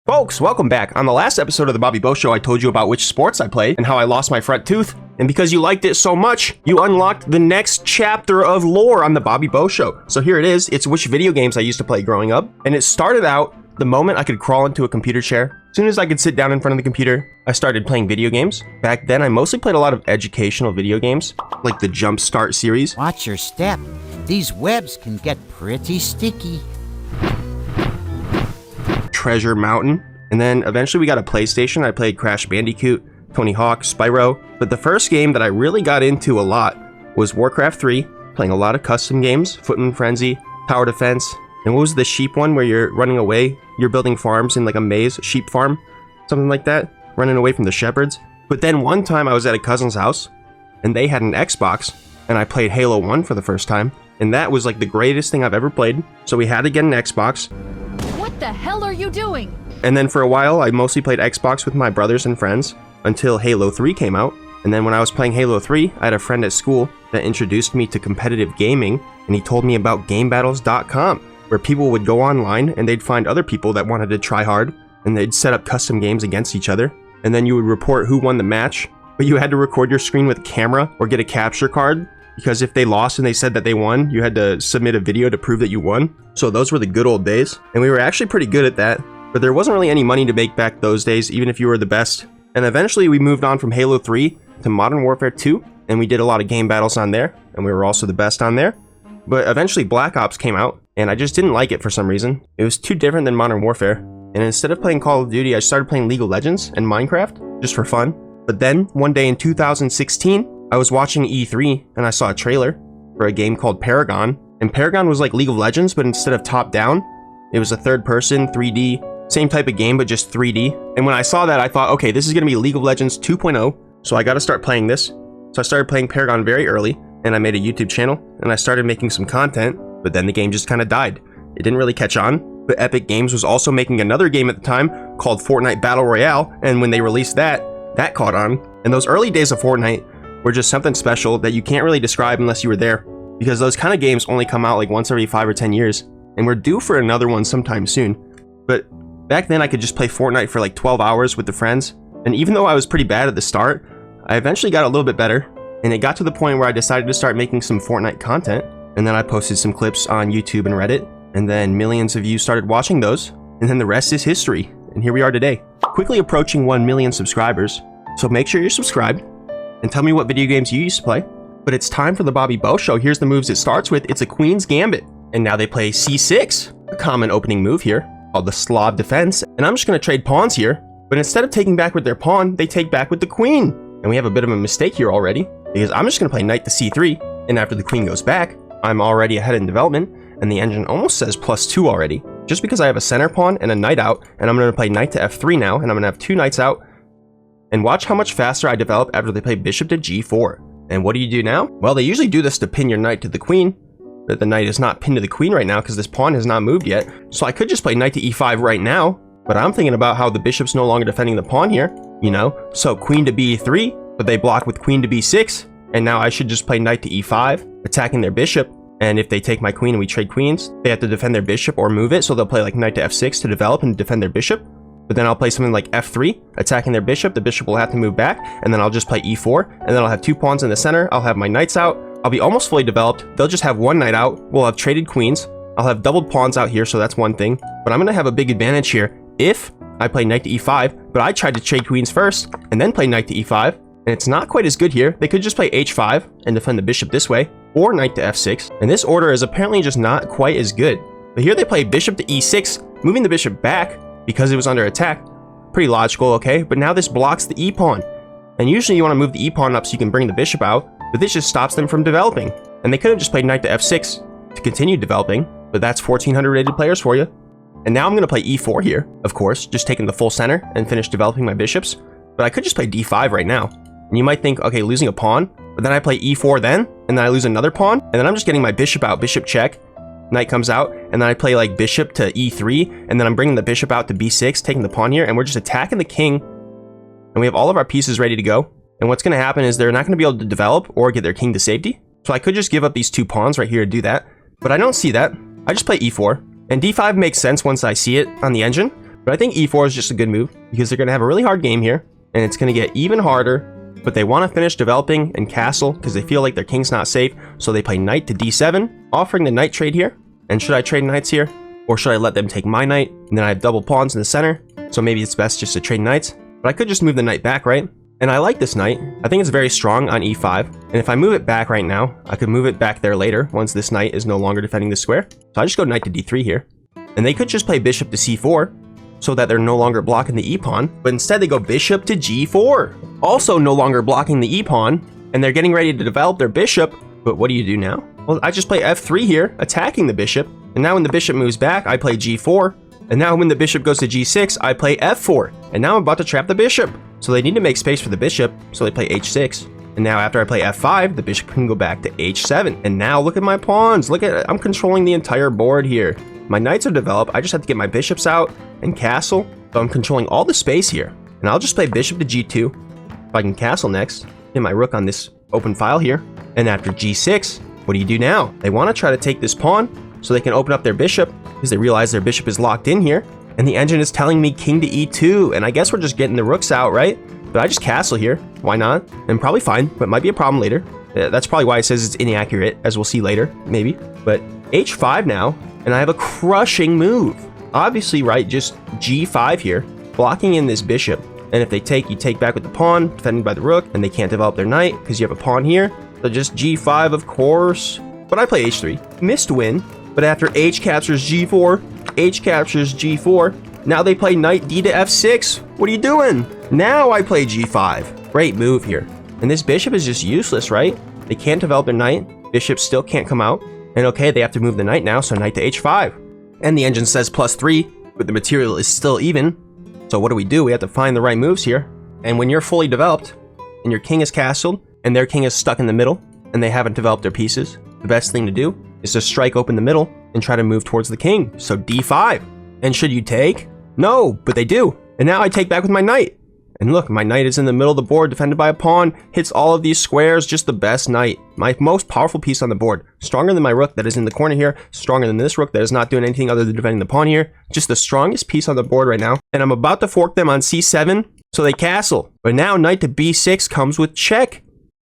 Folks, welcome back. On the last episode of the Bobby Bo Show, I told you about which sports I played and how I lost my front tooth. And because you liked it so much, you unlocked the next chapter of lore on the Bobby Bo Show. So here it is. It's which video games I used to play growing up. And it started out the moment I could crawl into a computer chair. As soon as I could sit down in front of the computer, I started playing video games. Back then, I mostly played a lot of educational video games, like the Jump Start series. Watch your step. These webs can get pretty sticky. Treasure Mountain. And then eventually we got a PlayStation. I played Crash Bandicoot, Tony Hawk, Spyro. But the first game that I really got into a lot was Warcraft 3, playing a lot of custom games, Footman Frenzy, Tower Defense. And what was the sheep one where you're running away? You're building farms in like a maze, sheep farm, something like that, running away from the shepherds. But then one time I was at a cousin's house and they had an Xbox and I played Halo 1 for the first time. And that was like the greatest thing I've ever played. So we had to get an Xbox. What the hell are you doing? And then for a while, I mostly played Xbox with my brothers and friends until Halo 3 came out. And then when I was playing Halo 3, I had a friend at school that introduced me to competitive gaming, and he told me about GameBattles.com, where people would go online and they'd find other people that wanted to try hard, and they'd set up custom games against each other. And then you would report who won the match, but you had to record your screen with a camera or get a capture card, because if they lost and they said that they won, you had to submit a video to prove that you won. So those were the good old days, and we were actually pretty good at that. But there wasn't really any money to make back those days, even if you were the best. And eventually we moved on from Halo 3 to Modern Warfare 2, and we did a lot of game battles on there, and we were also the best on there. But eventually Black Ops came out, and I just didn't like it for some reason. It was too different than Modern Warfare. And instead of playing Call of Duty, I started playing League of Legends and Minecraft, just for fun. But then, one day in 2016, I was watching E3, and I saw a trailer for a game called Paragon. And Paragon was like League of Legends, but instead of top-down, it was a third-person, 3D, same type of game, but just 3D. And when I saw that, I thought, okay, this is going to be League of Legends 2.0, so I got to start playing this. So I started playing Paragon very early, and I made a YouTube channel, and I started making some content, but then the game just kind of died. It didn't really catch on, but Epic Games was also making another game at the time called Fortnite Battle Royale, and when they released that, that caught on. And those early days of Fortnite were just something special that you can't really describe unless you were there, because those kind of games only come out like once every 5 or 10 years, and we're due for another one sometime soon. But back then I could just play Fortnite for like 12 hours with the friends, and even though I was pretty bad at the start, I eventually got a little bit better, and it got to the point where I decided to start making some Fortnite content, and then I posted some clips on YouTube and Reddit, and then millions of you started watching those, and then the rest is history, and here we are today. Quickly approaching 1 million subscribers, so make sure you're subscribed, and tell me what video games you used to play. But it's time for the Bobby Bo Show. Here's the moves it starts with. It's a Queen's Gambit, and now they play C6, a common opening move here, called the Slav Defense, and I'm just going to trade pawns here, but instead of taking back with their pawn, they take back with the queen. And we have a bit of a mistake here already, because I'm just going to play knight to c3, and after the queen goes back, I'm already ahead in development, and the engine almost says +2 already, just because I have a center pawn and a knight out, and I'm going to play knight to f3 now, and I'm going to have 2 knights out, and watch how much faster I develop after they play bishop to g4. And what do you do now? Well, they usually do this to pin your knight to the queen, but the knight is not pinned to the queen right now because this pawn has not moved yet. So I could just play knight to e5 right now, but I'm thinking about how the bishop's no longer defending the pawn here, you know? So queen to b3, but they block with queen to b6, and now I should just play knight to e5, attacking their bishop. And if they take my queen and we trade queens, they have to defend their bishop or move it, so they'll play like knight to f6 to develop and defend their bishop. But then I'll play something like f3, attacking their bishop, the bishop will have to move back, and then I'll just play e4, and then I'll have 2 pawns in the center, I'll have my knights out, I'll be almost fully developed, they'll just have 1 knight out, we'll have traded queens, I'll have doubled pawns out here, so that's one thing, but I'm going to have a big advantage here if I play knight to e5, but I tried to trade queens first, and then play knight to e5, and it's not quite as good here. They could just play h5 and defend the bishop this way, or knight to f6, and this order is apparently just not quite as good. But here they play bishop to e6, moving the bishop back because it was under attack. Pretty logical, okay? But now this blocks the e-pawn, and usually you want to move the e-pawn up so you can bring the bishop out, but this just stops them from developing. And they could have just played knight to f6 to continue developing, but that's 1400 rated players for you. And now I'm going to play e4 here, of course, just taking the full center and finish developing my bishops, but I could just play d5 right now. And you might think, okay, losing a pawn, but then I play e4 then, and then I lose another pawn, and then I'm just getting my bishop out, bishop check, knight comes out, and then I play like bishop to e3, and then I'm bringing the bishop out to b6, taking the pawn here, and we're just attacking the king, and we have all of our pieces ready to go. And what's going to happen is they're not going to be able to develop or get their king to safety, so I could just give up these 2 pawns right here to do that, but I don't see that. I just play e4, and d5 makes sense once I see it on the engine, But I think e4 is just a good move because they're going to have a really hard game here, and it's going to get even harder. But they want to finish developing and castle because they feel like their king's not safe, so they play knight to d7, offering the knight trade here. And should I trade knights here? Or should I let them take my knight? And then I have double pawns in the center, so maybe it's best just to trade knights. But I could just move the knight back, right? And I like this knight. I think it's very strong on e5. And if I move it back right now, I could move it back there later once this knight is no longer defending the square. So I just go knight to d3 here. And they could just play bishop to c4 so that they're no longer blocking the e-pawn. But instead they go bishop to g4. Also no longer blocking the e-pawn. And they're getting ready to develop their bishop. But what do you do now? Well, I just play f3 here, attacking the bishop. And now when the bishop moves back, I play g4. And now when the bishop goes to g6, I play f4. And now I'm about to trap the bishop. So they need to make space for the bishop, so they play h6. And now after I play f5, the bishop can go back to h7. And now look at my pawns. Look at, I'm controlling the entire board here. My knights are developed. I just have to get my bishops out and castle. So I'm controlling all the space here. And I'll just play bishop to g2. If I can castle next, get my rook on this open file here. And after g6, what do you do now? They want to try to take this pawn so they can open up their bishop because they realize their bishop is locked in here. And the engine is telling me king to e2, and I guess we're just getting the rooks out, right? But I just castle here. Why not? And probably fine, but might be a problem later. That's probably why it says it's inaccurate, as we'll see later, maybe. But h5 now, and I have a crushing move. Obviously, right, just g5 here, blocking in this bishop. And if they take, you take back with the pawn, defended by the rook, and they can't develop their knight because you have a pawn here. So just g5, of course. But I play h3. Missed win, but after h captures g4, h captures g4. Now they play knight d to f6. What are you doing? Now I play g5. Great move here. And this bishop is just useless, right? They can't develop their knight. Bishop still can't come out. And okay, they have to move the knight now, so knight to h5. And the engine says +3, but the material is still even. So what do? We have to find the right moves here. And when you're fully developed, and your king is castled, and their king is stuck in the middle, and they haven't developed their pieces, the best thing to do is to strike open the middle and try to move towards the king. So d5. And should you take? No, but they do. And now I take back with my knight. And look, my knight is in the middle of the board, defended by a pawn, hits all of these squares, just the best knight. My most powerful piece on the board. Stronger than my rook that is in the corner here, stronger than this rook that is not doing anything other than defending the pawn here. Just the strongest piece on the board right now. And I'm about to fork them on c7, so they castle. But now knight to b6 comes with check.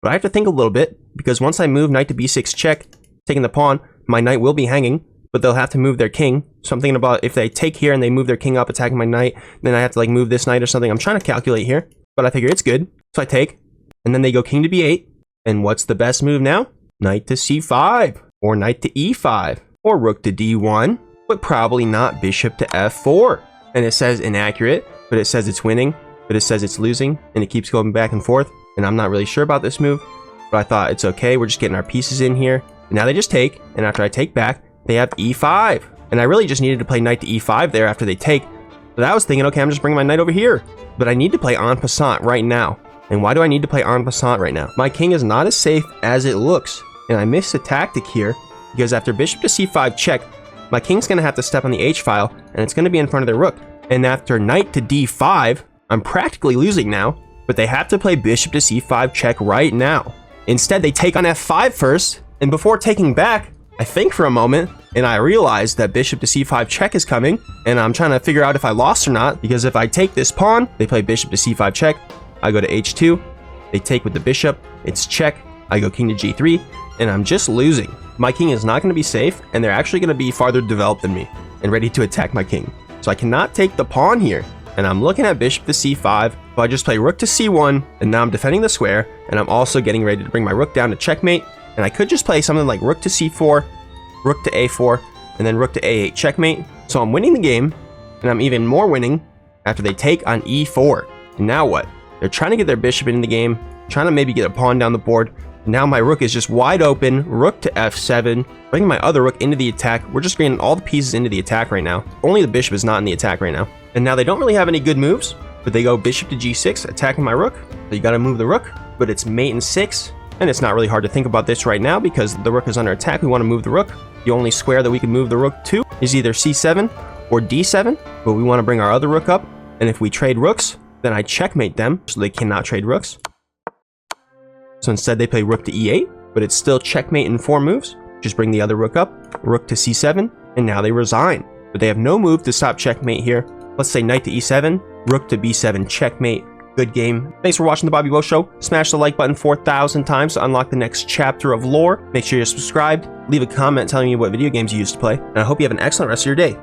But I have to think a little bit, because once I move knight to b6 check, taking the pawn, my knight will be hanging, but they'll have to move their king. So I'm thinking about if they take here and they move their king up, attacking my knight, then I have to like move this knight or something. I'm trying to calculate here, but I figure it's good. So I take, and then they go king to b8. And what's the best move now? Knight to c5, or knight to e5, or rook to d1, but probably not bishop to f4. And it says inaccurate, but it says it's winning, but it says it's losing, and it keeps going back and forth. And I'm not really sure about this move, but I thought it's okay. We're just getting our pieces in here. And now they just take, and after I take back, they have e5. And I really just needed to play knight to e5 there after they take. But I was thinking, okay, I'm just bringing my knight over here. But I need to play en passant right now. And why do I need to play en passant right now? My king is not as safe as it looks. And I missed a tactic here, because after bishop to c5 check, my king's going to have to step on the h file, and it's going to be in front of their rook. And after knight to d5, I'm practically losing now. But they have to play bishop to c5 check right now. Instead, they take on f5 first, and before taking back, I think for a moment, and I realize that bishop to c5 check is coming, and I'm trying to figure out if I lost or not, because if I take this pawn, they play bishop to c5 check, I go to h2, they take with the bishop, it's check, I go king to g3, and I'm just losing. My king is not going to be safe, and they're actually going to be farther developed than me, and ready to attack my king. So I cannot take the pawn here, and I'm looking at bishop to c5, so I just play rook to c1, and now I'm defending the square, and I'm also getting ready to bring my rook down to checkmate, and I could just play something like rook to c4, rook to a4, and then rook to a8 checkmate. So I'm winning the game, and I'm even more winning after they take on e4. And now what? They're trying to get their bishop in the game, trying to maybe get a pawn down the board. Now my rook is just wide open, rook to f7, bringing my other rook into the attack. We're just bringing all the pieces into the attack right now. Only the bishop is not in the attack right now. And now they don't really have any good moves, but they go bishop to g6, attacking my rook. So you gotta move the rook, but it's mate in 6. And it's not really hard to think about this right now because the rook is under attack. We want to move the rook. The only square that we can move the rook to is either c7 or d7, but we want to bring our other rook up. And if we trade rooks, then I checkmate them, so they cannot trade rooks. So instead they play rook to e8, but it's still checkmate in 4 moves. Just bring the other rook up, rook to c7, and now they resign. But they have no move to stop checkmate here. Let's say knight to e7, rook to b7, checkmate. Good game. Thanks for watching The Bobby Bo Show. Smash the like button 4,000 times to unlock the next chapter of lore. Make sure you're subscribed. Leave a comment telling me what video games you used to play. And I hope you have an excellent rest of your day.